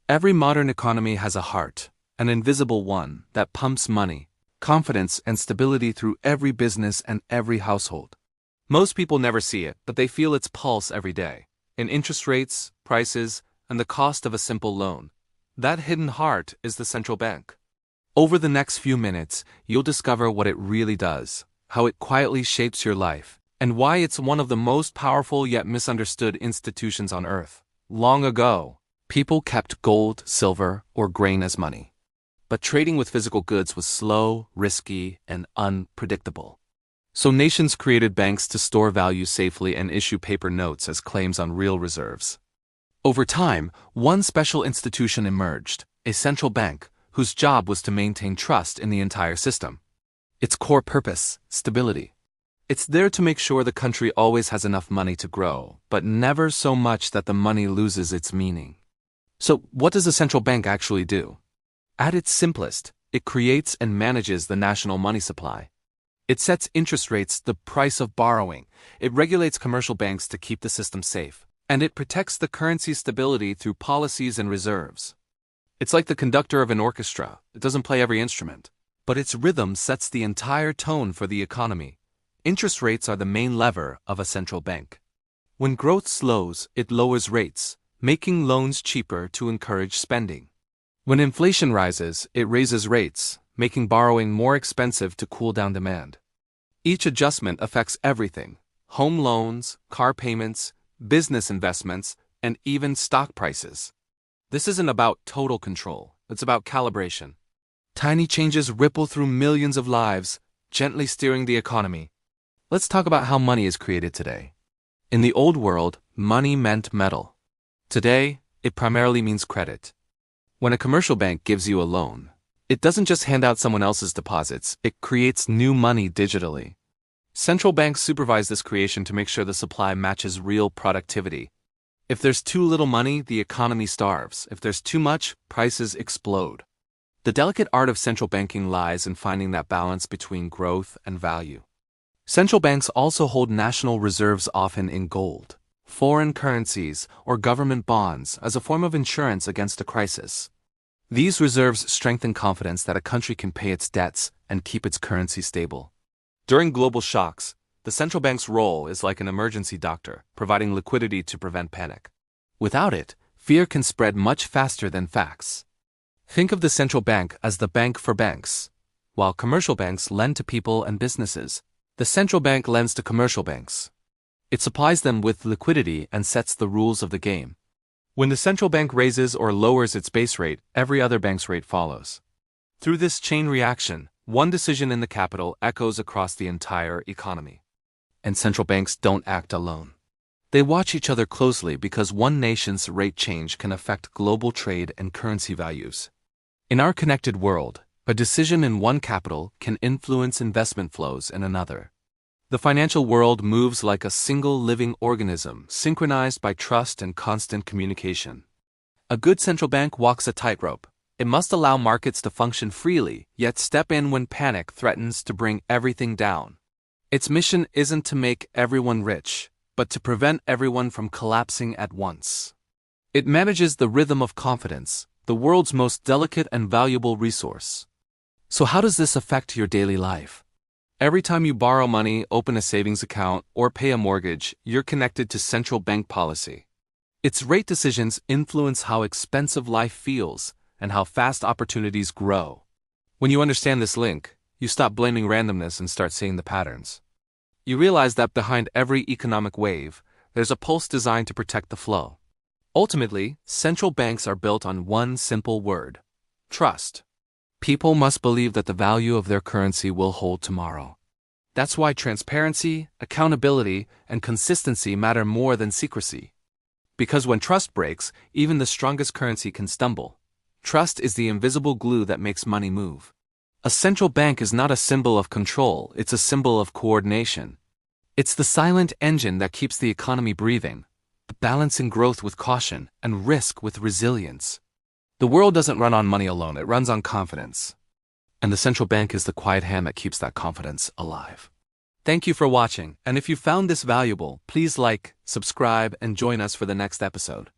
Every modern economy has a heart, an invisible one that pumps money, confidence, and stability through every business and every household. Most people never see it, but they feel its pulse every day, in interest rates, prices, and the cost of a simple loan. That hidden heart is the central bank. Over the next few minutes, you'll discover what it really does, how it quietly shapes your life, and why it's one of the most powerful yet misunderstood institutions on earth. Long ago, people kept gold, silver, or grain as money. But trading with physical goods was slow, risky, and unpredictable. So nations created banks to store value safely and issue paper notes as claims on real reserves. Over time, one special institution emerged, a central bank, whose job was to maintain trust in the entire system. Its core purpose, stability. It's there to make sure the country always has enough money to grow, but never so much that the money loses its meaning. So, what does a central bank actually do? At its simplest, it creates and manages the national money supply. It sets interest rates, the price of borrowing. It regulates commercial banks to keep the system safe. And it protects the currency's stability through policies and reserves. It's like the conductor of an orchestra. It doesn't play every instrument, but its rhythm sets the entire tone for the economy. Interest rates are the main lever of a central bank. When growth slows, it lowers rates, making loans cheaper to encourage spending. When inflation rises, it raises rates, making borrowing more expensive to cool down demand. Each adjustment affects everything: home loans, car payments, business investments, and even stock prices. This isn't about total control, it's about calibration. Tiny changes ripple through millions of lives, gently steering the economy. Let's talk about how money is created today. In the old world, money meant metal. Today, it primarily means credit. When a commercial bank gives you a loan, it doesn't just hand out someone else's deposits, it creates new money digitally. Central banks supervise this creation to make sure the supply matches real productivity. If there's too little money, the economy starves. If there's too much, prices explode. The delicate art of central banking lies in finding that balance between growth and value. Central banks also hold national reserves, often in gold, foreign currencies, or government bonds, as a form of insurance against a crisis. These reserves strengthen confidence that a country can pay its debts and keep its currency stable. During global shocks, the central bank's role is like an emergency doctor, providing liquidity to prevent panic. Without it, fear can spread much faster than facts. Think of the central bank as the bank for banks. While commercial banks lend to people and businesses, the central bank lends to commercial banks. It supplies them with liquidity and sets the rules of the game. When the central bank raises or lowers its base rate, every other bank's rate follows. Through this chain reaction, one decision in the capital echoes across the entire economy. And central banks don't act alone. They watch each other closely because one nation's rate change can affect global trade and currency values. In our connected world, a decision in one capital can influence investment flows in another. The financial world moves like a single living organism, synchronized by trust and constant communication. A good central bank walks a tightrope. It must allow markets to function freely, yet step in when panic threatens to bring everything down. Its mission isn't to make everyone rich, but to prevent everyone from collapsing at once. It manages the rhythm of confidence, the world's most delicate and valuable resource. So how does this affect your daily life? Every time you borrow money, open a savings account, or pay a mortgage, you're connected to central bank policy. Its rate decisions influence how expensive life feels and how fast opportunities grow. When you understand this link, you stop blaming randomness and start seeing the patterns. You realize that behind every economic wave, there's a pulse designed to protect the flow. Ultimately, central banks are built on one simple word: trust. People must believe that the value of their currency will hold tomorrow. That's why transparency, accountability, and consistency matter more than secrecy. Because when trust breaks, even the strongest currency can stumble. Trust is the invisible glue that makes money move. A central bank is not a symbol of control, it's a symbol of coordination. It's the silent engine that keeps the economy breathing, balancing growth with caution and risk with resilience. The world doesn't run on money alone, it runs on confidence. And the central bank is the quiet hand that keeps that confidence alive. Thank you for watching, and if you found this valuable, please like, subscribe, and join us for the next episode.